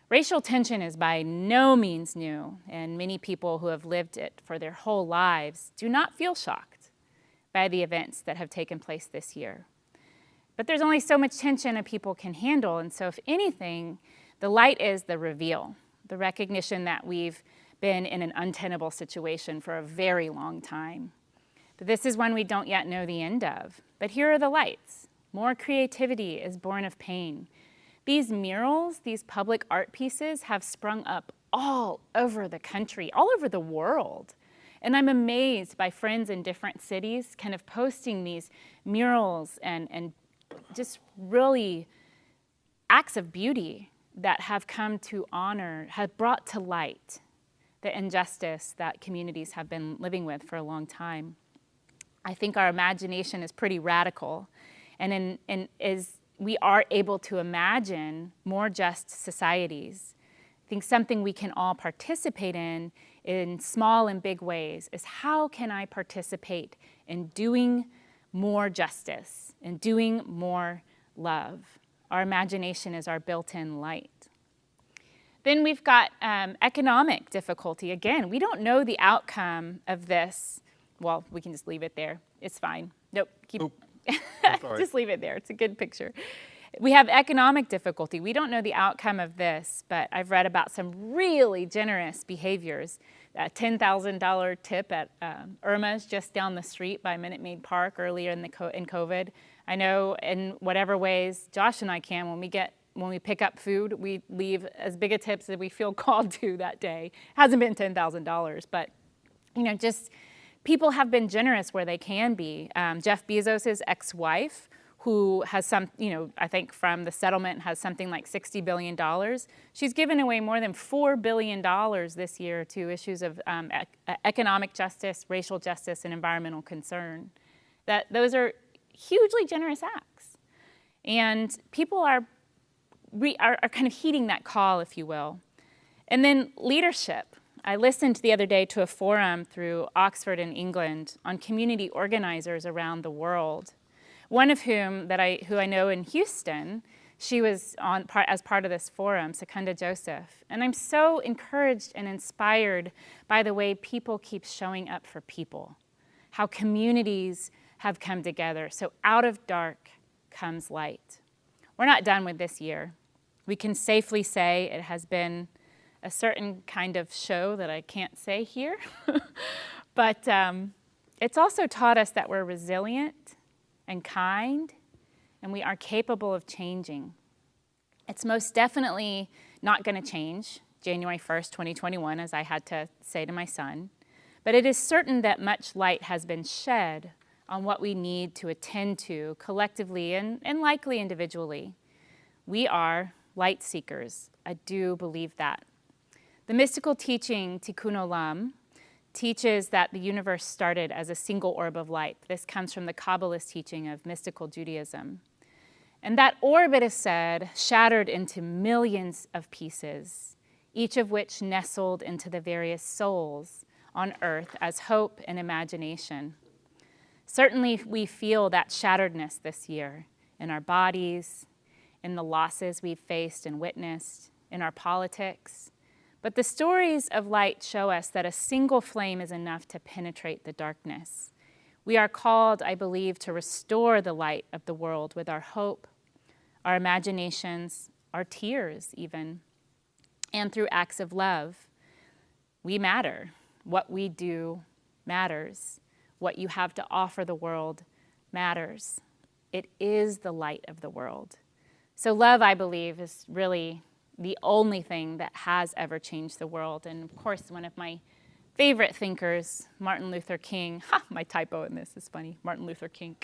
Racial tension is by no means new, and many people who have lived it for their whole lives do not feel shocked by the events that have taken place this year. But there's only so much tension a people can handle, and so if anything, the light is the reveal, the recognition that we've been in an untenable situation for a very long time. But this is one we don't yet know the end of. But here are the lights. More creativity is born of pain. These murals, these public art pieces have sprung up all over the country, all over the world. And I'm amazed by friends in different cities kind of posting these murals and just really acts of beauty that have come to honor, have brought to light the injustice that communities have been living with for a long time. I think our imagination is pretty radical, and we are able to imagine more just societies. I think something we can all participate in small and big ways is how can I participate in doing more justice and doing more love. Our imagination is our built-in light. Then we've got economic difficulty. Again, we don't know the outcome of this. Well, we can just leave it there. It's fine. Nope, just leave it there. It's a good picture. We have economic difficulty. We don't know the outcome of this, but I've read about some really generous behaviors. A $10,000 tip at Irma's just down the street by Minute Maid Park earlier in COVID. I know in whatever ways Josh and I can, when we pick up food, we leave as big a tips as we feel called to that day. Hasn't been $10,000, but you know, just people have been generous where they can be. Jeff Bezos' ex-wife, who has some, you know, I think from the settlement has something like $60 billion. She's given away more than $4 billion this year to issues of economic justice, racial justice, and environmental concern. Those are hugely generous acts. And people are kind of heeding that call, if you will. And then leadership. I listened the other day to a forum through Oxford in England on community organizers around the world. One of whom who I know in Houston, she was as part of this forum, Secunda Joseph. And I'm so encouraged and inspired by the way people keep showing up for people, how communities have come together. So out of dark comes light. We're not done with this year. We can safely say it has been a certain kind of show that I can't say here. But it's also taught us that we're resilient and kind, and we are capable of changing. It's most definitely not going to change January 1st, 2021, as I had to say to my son. But it is certain that much light has been shed on what we need to attend to collectively and likely individually. We are light seekers. I do believe that. The mystical teaching Tikkun Olam teaches that the universe started as a single orb of light. This comes from the Kabbalist teaching of mystical Judaism. And that orb, it is said, shattered into millions of pieces, each of which nestled into the various souls on earth as hope and imagination. Certainly, we feel that shatteredness this year in our bodies, in the losses we've faced and witnessed, in our politics. But the stories of light show us that a single flame is enough to penetrate the darkness. We are called, I believe, to restore the light of the world with our hope, our imaginations, our tears even, and through acts of love. We matter. What we do matters. What you have to offer the world matters. It is the light of the world. So love, I believe, is really the only thing that has ever changed the world. And of course, one of my favorite thinkers, Martin Luther King, my typo in this is funny, Martin Luther King,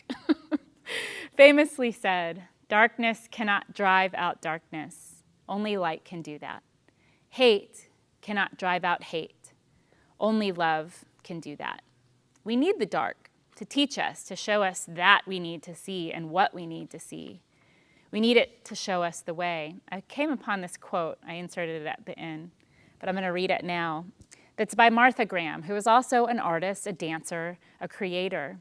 famously said, "Darkness cannot drive out darkness. Only light can do that. Hate cannot drive out hate. Only love can do that." We need the dark to teach us, to show us that we need to see and what we need to see. We need it to show us the way. I came upon this quote, I inserted it at the end, but I'm going to read it now. That's by Martha Graham, who is also an artist, a dancer, a creator.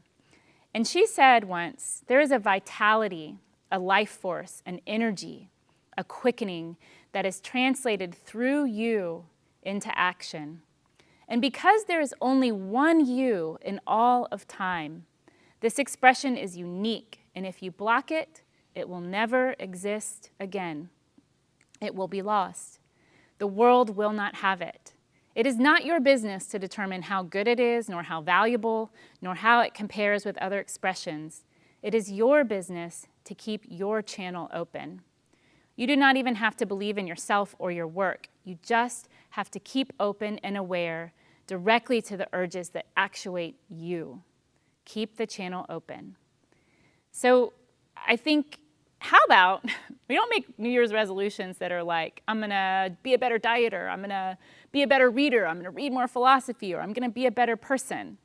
And she said once, there is a vitality, a life force, an energy, a quickening that is translated through you into action. And because there is only one you in all of time, this expression is unique, and if you block it, it will never exist again. It will be lost. The world will not have it. It is not your business to determine how good it is, nor how valuable, nor how it compares with other expressions. It is your business to keep your channel open. You do not even have to believe in yourself or your work. You just have to keep open and aware directly to the urges that actuate you. Keep the channel open. So I think, how about we don't make New Year's resolutions that are like, I'm going to be a better dieter, I'm going to be a better reader, I'm going to read more philosophy, or I'm going to be a better person.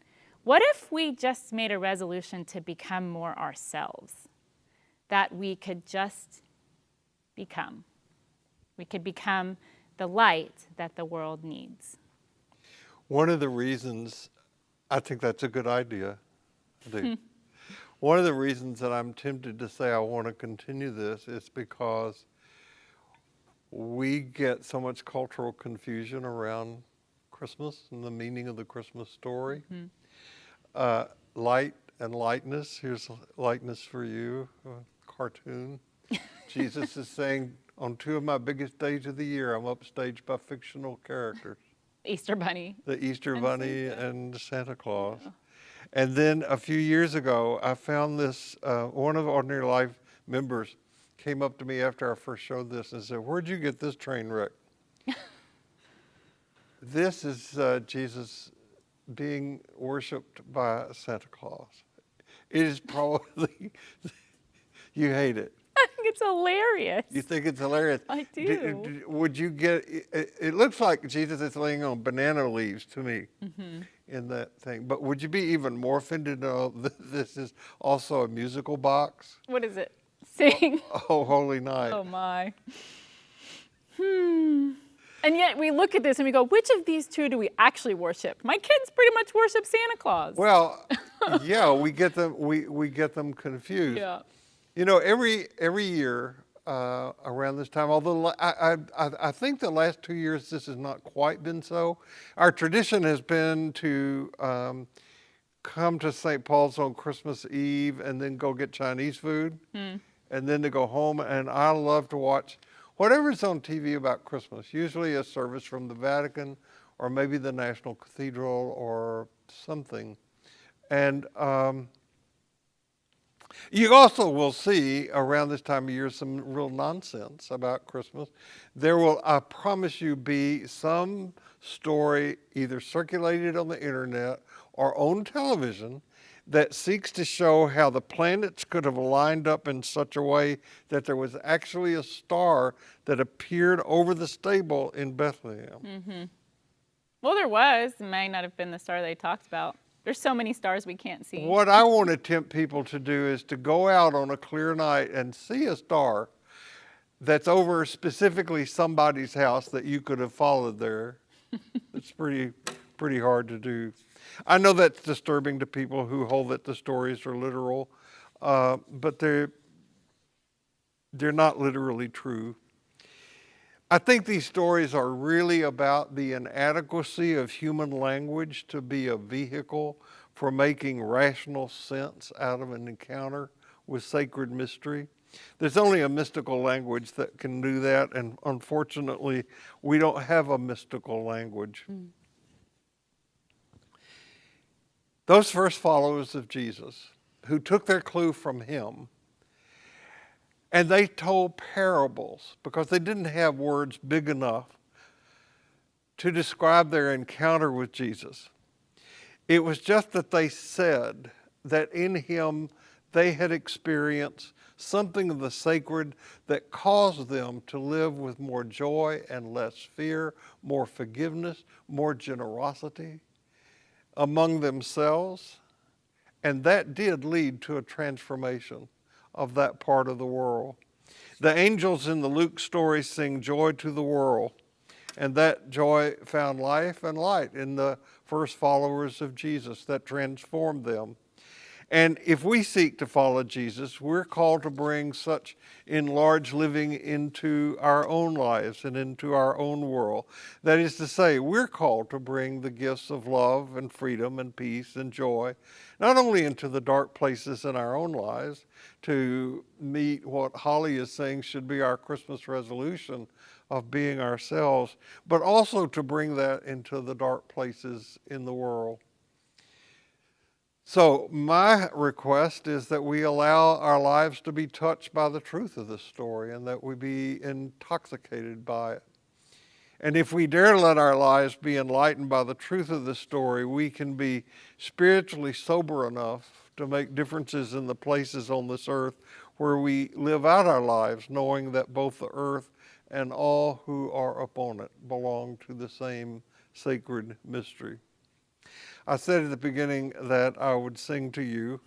What if we just made a resolution to become more ourselves? That we could just become. We could become the light that the world needs. One of the reasons I think that's a good idea, I do. One of the reasons that I'm tempted to say I want to continue this is because we get so much cultural confusion around Christmas and the meaning of the Christmas story. Light and lightness, here's lightness for you, a cartoon. Jesus is saying, on two of my biggest days of the year, I'm upstaged by fictional characters. Easter Bunny. The Easter Bunny and Santa Claus. Yeah. And then a few years ago, I found this, one of the Ordinary Life members came up to me after I first showed this and said, "Where'd you get this train wreck?" This is Jesus being worshiped by Santa Claus. It is probably, you hate it. I think it's hilarious. You think it's hilarious? I do. Would you get, it looks like Jesus is laying on banana leaves to me in that thing. But would you be even more offended to know that this is also a musical box? What is it? Sing. Oh, Holy Night. Oh, my. And yet we look at this and we go, which of these two do we actually worship? My kids pretty much worship Santa Claus. Well, yeah, we get them confused. Yeah. You know, every year around this time, although I think the last 2 years this has not quite been so, our tradition has been to come to St. Paul's on Christmas Eve and then go get Chinese food and then to go home. And I love to watch whatever's on TV about Christmas, usually a service from the Vatican or maybe the National Cathedral or something. And you also will see around this time of year some real nonsense about Christmas. There will, I promise you, be some story either circulated on the internet or on television that seeks to show how the planets could have lined up in such a way that there was actually a star that appeared over the stable in Bethlehem. Well, there was. It may not have been the star they talked about. There's so many stars we can't see. What I want to tempt people to do is to go out on a clear night and see a star that's over specifically somebody's house that you could have followed there. It's pretty hard to do. I know that's disturbing to people who hold that the stories are literal, but they're not literally true. I think these stories are really about the inadequacy of human language to be a vehicle for making rational sense out of an encounter with sacred mystery. There's only a mystical language that can do that, and unfortunately, we don't have a mystical language. Those first followers of Jesus, who took their clue from him, and they told parables because they didn't have words big enough to describe their encounter with Jesus. It was just that they said that in him they had experienced something of the sacred that caused them to live with more joy and less fear, more forgiveness, more generosity among themselves. And that did lead to a transformation of that part of the world. The angels in the Luke story sing joy to the world, and that joy found life and light in the first followers of Jesus that transformed them. And if we seek to follow Jesus, we're called to bring such enlarged living into our own lives and into our own world. That is to say, we're called to bring the gifts of love and freedom and peace and joy, not only into the dark places in our own lives, to meet what Holly is saying should be our Christmas resolution of being ourselves, but also to bring that into the dark places in the world. So my request is that we allow our lives to be touched by the truth of this story and that we be intoxicated by it. And if we dare let our lives be enlightened by the truth of this story, we can be spiritually sober enough to make differences in the places on this earth where we live out our lives, knowing that both the earth and all who are upon it belong to the same sacred mystery. I said at the beginning that I would sing to you,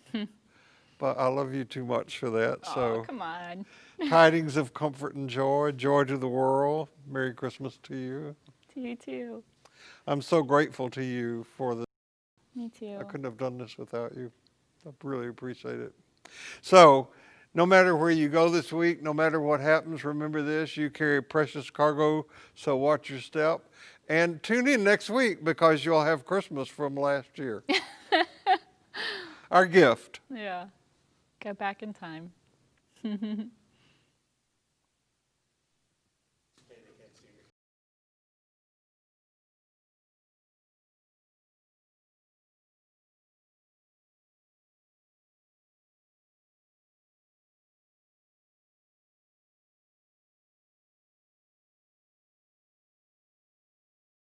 but I love you too much for that. Oh, So, come on. tidings of comfort and joy, joy to the world. Merry Christmas to you. To you too. I'm so grateful to you for this. Me too. I couldn't have done this without you. I really appreciate it. So, no matter where you go this week, no matter what happens, remember this, you carry precious cargo, so watch your step. And tune in next week because you'll have Christmas from last year. Our gift. Yeah. Go back in time.